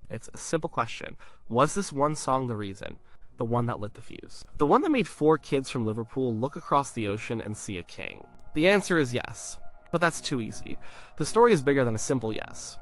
It's a simple question. Was this one song the reason? The one that lit the fuse? The one that made four kids from Liverpool look across the ocean and see a king? The answer is yes. But that's too easy. The story is bigger than a simple yes.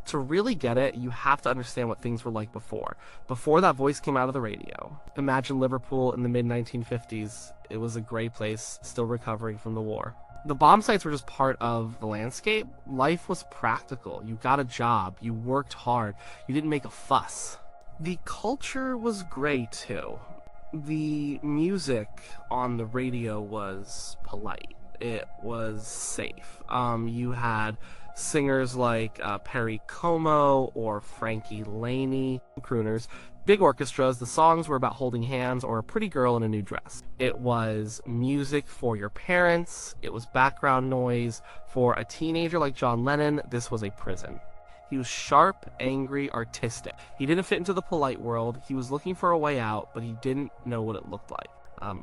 To really get it, you have to understand what things were like before that voice came out of the radio. Imagine Liverpool in the mid-1950s. It was a gray place, still recovering from the war. The bomb sites were just part of the landscape. Life was practical. You got a job. You worked hard. You didn't make a fuss. The culture was gray, too. The music on the radio was polite. It was safe. You had singers like Perry Como or Frankie Laney, crooners, big orchestras. The songs were about holding hands or a pretty girl in a new dress. It was music for your parents. It was background noise. For a teenager like John Lennon, this was a prison. He was sharp, angry, artistic. He didn't fit into the polite world. He was looking for a way out, but he didn't know what it looked like.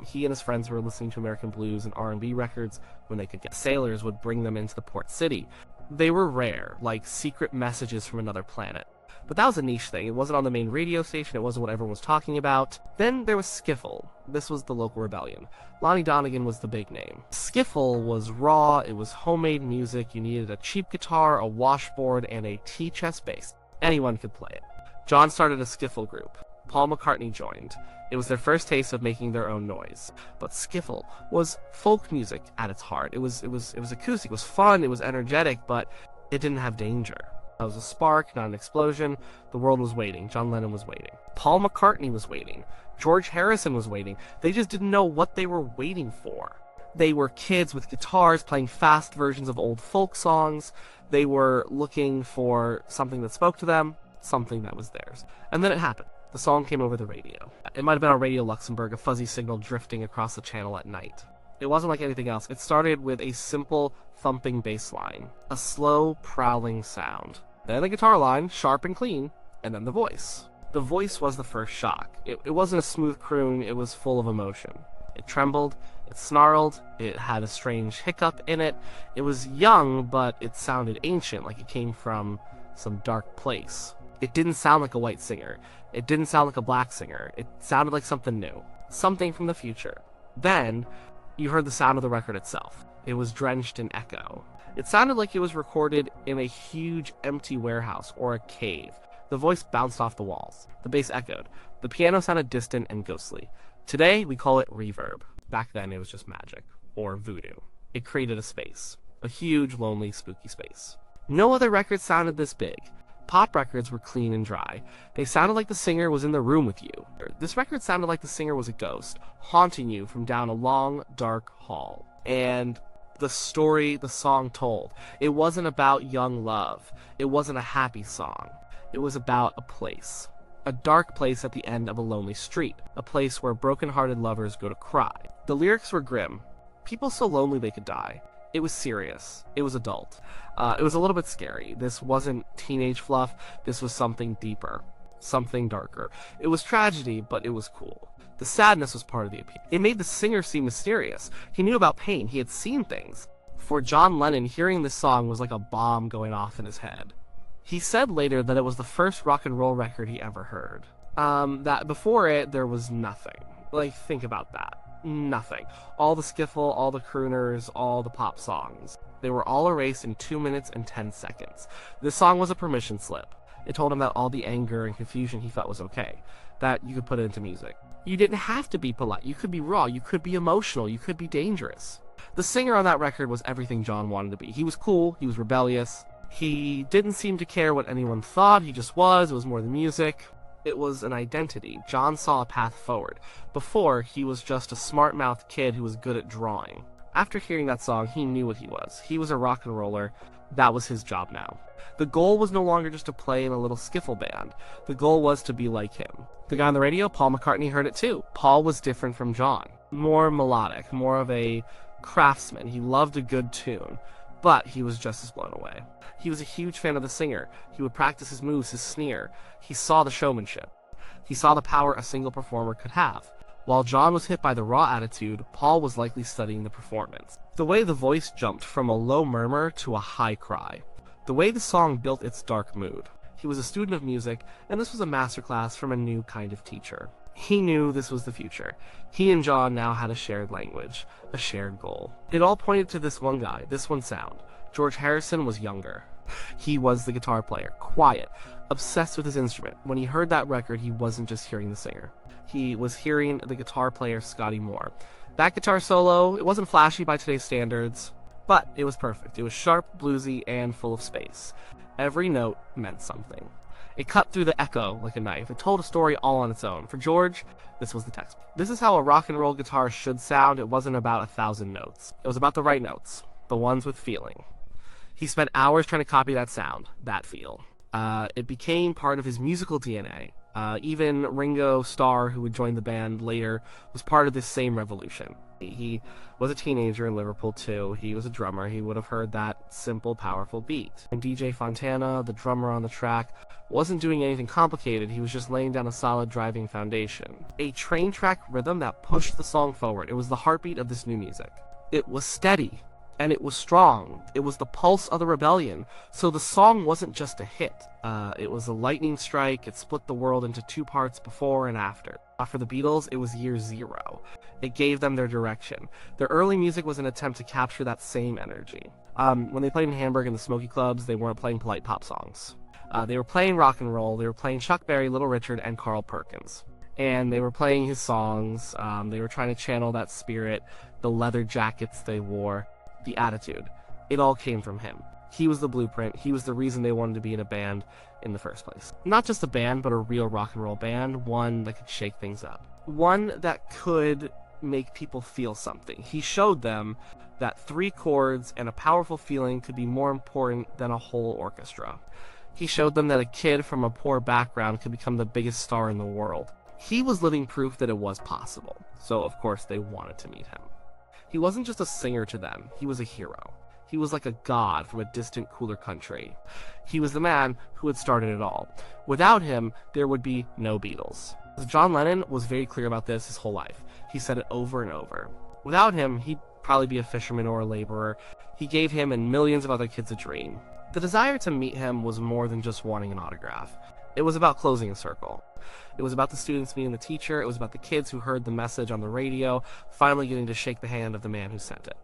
He and his friends were listening to American blues and R&B records when they could get. Sailors would bring them into the port city. They were rare, like secret messages from another planet. But that was a niche thing. It wasn't on the main radio station. It wasn't what everyone was talking about. Then there was Skiffle. This was the local rebellion. Lonnie Donegan was the big name. Skiffle was raw. It was homemade music. You needed a cheap guitar, a washboard, and a T-chest bass. Anyone could play it. John started a Skiffle group. Paul McCartney joined. It was their first taste of making their own noise. But Skiffle was folk music at its heart. It was acoustic. It was fun. It was energetic, but it didn't have danger. It was a spark, not an explosion. The world was waiting. John Lennon was waiting. Paul McCartney was waiting. George Harrison was waiting. They just didn't know what they were waiting for. They were kids with guitars playing fast versions of old folk songs. They were looking for something that spoke to them, something that was theirs. And then it happened. The song came over the radio. It might have been on Radio Luxembourg, a fuzzy signal drifting across the channel at night. It wasn't like anything else. It started with a simple thumping bass line, a slow, prowling sound. Then a guitar line, sharp and clean, and then the voice. The voice was the first shock. It wasn't a smooth croon, it was full of emotion. It trembled, it snarled, it had a strange hiccup in it. It was young, but it sounded ancient, like it came from some dark place. It didn't sound like a white singer. It didn't sound like a black singer. It sounded like something new. Something from the future. Then, you heard the sound of the record itself. It was drenched in echo. It sounded like it was recorded in a huge empty warehouse or a cave. The voice bounced off the walls. The bass echoed. The piano sounded distant and ghostly. Today, we call it reverb. Back then, it was just magic. Or voodoo. It created a space. A huge, lonely, spooky space. No other record sounded this big. Pop records were clean and dry. They sounded like the singer was in the room with you. This record sounded like the singer was a ghost, haunting you from down a long, dark hall. And the story the song told, it wasn't about young love. It wasn't a happy song. It was about a place. A dark place at the end of a lonely street. A place where broken-hearted lovers go to cry. The lyrics were grim. People so lonely they could die. It was serious. It was adult. It was a little bit scary. This wasn't teenage fluff. This was something deeper. Something darker. It was tragedy, but it was cool. The sadness was part of the appeal. It made the singer seem mysterious. He knew about pain. He had seen things. For John Lennon, hearing this song was like a bomb going off in his head. He said later that it was the first rock and roll record he ever heard. That before it, there was nothing. Like, think about that. Nothing. All the skiffle, all the crooners, all the pop songs. They were all erased in 2 minutes and 10 seconds. This song was a permission slip. It told him that all the anger and confusion he felt was okay. That you could put it into music. You didn't have to be polite. You could be raw. You could be emotional. You could be dangerous. The singer on that record was everything John wanted to be. He was cool. He was rebellious. He didn't seem to care what anyone thought. He just was. It was more the music. It was an identity. John saw a path forward. Before, he was just a smart-mouthed kid who was good at drawing. After hearing that song, he knew what he was. He was a rock and roller. That was his job now. The goal was no longer just to play in a little skiffle band. The goal was to be like him. The guy on the radio, Paul McCartney, heard it too. Paul was different from John. More melodic, more of a craftsman. He loved a good tune. But he was just as blown away. He was a huge fan of the singer. He would practice his moves, his sneer. He saw the showmanship. He saw the power a single performer could have. While John was hit by the raw attitude, Paul was likely studying the performance. The way the voice jumped from a low murmur to a high cry. The way the song built its dark mood. He was a student of music, and this was a masterclass from a new kind of teacher. He knew this was the future. He and John now had a shared language, a shared goal. It all pointed to this one guy, this one sound. George Harrison was younger. He was the guitar player, quiet, obsessed with his instrument. When he heard that record, he wasn't just hearing the singer. He was hearing the guitar player, Scotty Moore. That guitar solo, it wasn't flashy by today's standards, but it was perfect. It was sharp, bluesy, and full of space. Every note meant something. It cut through the echo like a knife. It told a story all on its own. For George, this was the textbook. This is how a rock and roll guitar should sound. It wasn't about 1,000 notes. It was about the right notes, the ones with feeling. He spent hours trying to copy that sound, that feel. It became part of his musical DNA. Even Ringo Starr, who would join the band later, was part of this same revolution. He was a teenager in Liverpool too. He was a drummer. He would have heard that simple, powerful beat. And DJ Fontana, the drummer on the track, wasn't doing anything complicated. He was just laying down a solid driving foundation. A train track rhythm that pushed the song forward. It was the heartbeat of this new music. It was steady. And it was strong. It was the pulse of the rebellion. So the song wasn't just a hit. It was a lightning strike. It split the world into two parts before and after. For the Beatles, it was year zero. It gave them their direction. Their early music was an attempt to capture that same energy. When they played in Hamburg in the smoky clubs, they weren't playing polite pop songs. They were playing rock and roll. They were playing Chuck Berry, Little Richard, and Carl Perkins. And they were playing his songs. They were trying to channel that spirit, the leather jackets they wore. The attitude. It all came from him. He was the blueprint. He was the reason they wanted to be in a band in the first place. Not just a band, but a real rock and roll band. One that could shake things up. One that could make people feel something. He showed them that 3 chords and a powerful feeling could be more important than a whole orchestra. He showed them that a kid from a poor background could become the biggest star in the world. He was living proof that it was possible. So, of course, they wanted to meet him. He wasn't just a singer to them, he was a hero. He was like a god from a distant, cooler country. He was the man who had started it all. Without him, there would be no Beatles. John Lennon was very clear about this his whole life. He said it over and over. Without him, he'd probably be a fisherman or a laborer. He gave him and millions of other kids a dream. The desire to meet him was more than just wanting an autograph. It was about closing a circle. It was about the students meeting the teacher. It was about the kids who heard the message on the radio, finally getting to shake the hand of the man who sent it.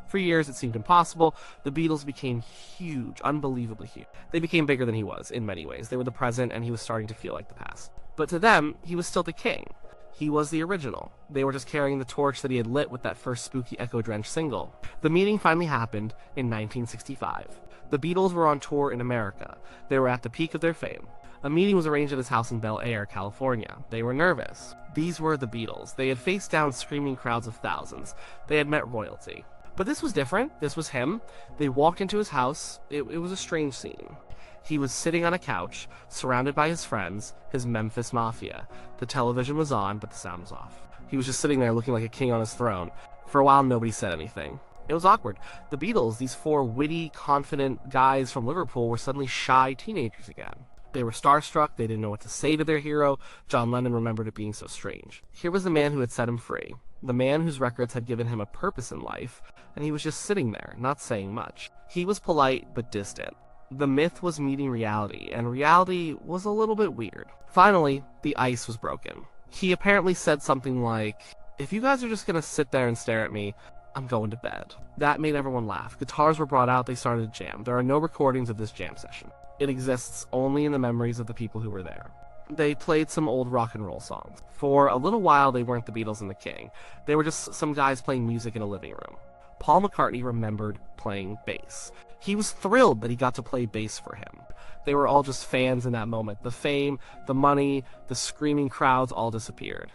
For years, it seemed impossible. The Beatles became huge, unbelievably huge. They became bigger than he was, in many ways. They were the present, and he was starting to feel like the past. But to them, he was still the king. He was the original. They were just carrying the torch that he had lit with that first spooky echo-drenched single. The meeting finally happened in 1965. The Beatles were on tour in America. They were at the peak of their fame. A meeting was arranged at his house in Bel Air, California. They were nervous. These were the Beatles. They had faced down screaming crowds of thousands. They had met royalty. But this was different. This was him. They walked into his house. It was a strange scene. He was sitting on a couch, surrounded by his friends, his Memphis Mafia. The television was on, but the sound was off. He was just sitting there looking like a king on his throne. For a while, nobody said anything. It was awkward. The Beatles, these 4 witty, confident guys from Liverpool, were suddenly shy teenagers again. They were starstruck. They didn't know what to say to their hero. John Lennon remembered it being so strange. Here was the man who had set him free. The man whose records had given him a purpose in life, and he was just sitting there, not saying much. He was polite, but distant. The myth was meeting reality, and reality was a little bit weird. Finally, the ice was broken. He apparently said something like, "If you guys are just gonna sit there and stare at me, I'm going to bed." That made everyone laugh. Guitars were brought out, they started to jam. There are no recordings of this jam session. It exists only in the memories of the people who were there. They played some old rock and roll songs. For a little while, they weren't the Beatles and the King. They were just some guys playing music in a living room. Paul McCartney remembered playing bass. He was thrilled that he got to play bass for him. They were all just fans in that moment. The fame, the money, the screaming crowds all disappeared.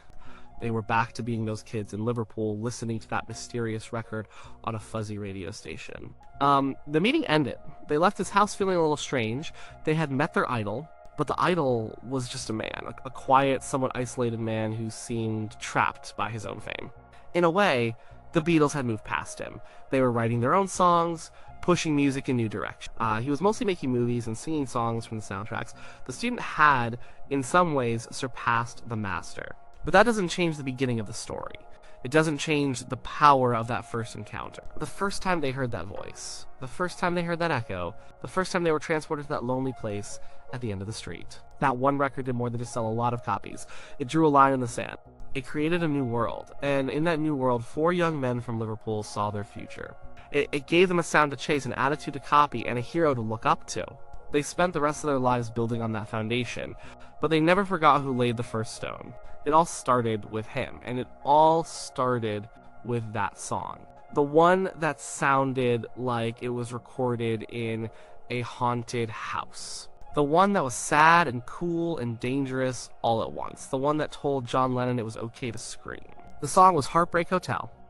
They were back to being those kids in Liverpool listening to that mysterious record on a fuzzy radio station. The meeting ended. They left his house feeling a little strange. They had met their idol, but the idol was just a man, a quiet, somewhat isolated man who seemed trapped by his own fame. In a way, the Beatles had moved past him. They were writing their own songs, pushing music in new directions. He was mostly making movies and singing songs from the soundtracks. The student had, in some ways, surpassed the master. But that doesn't change the beginning of the story. It doesn't change the power of that first encounter. The first time they heard that voice, the first time they heard that echo, the first time they were transported to that lonely place at the end of the street. That one record did more than just sell a lot of copies. It drew a line in the sand. It created a new world, and in that new world, 4 young men from Liverpool saw their future. It gave them a sound to chase, an attitude to copy, and a hero to look up to. They spent the rest of their lives building on that foundation, but they never forgot who laid the first stone. It all started with him, and it all started with that song. The one that sounded like it was recorded in a haunted house. The one that was sad and cool and dangerous all at once. The one that told John Lennon it was okay to scream. The song was Heartbreak Hotel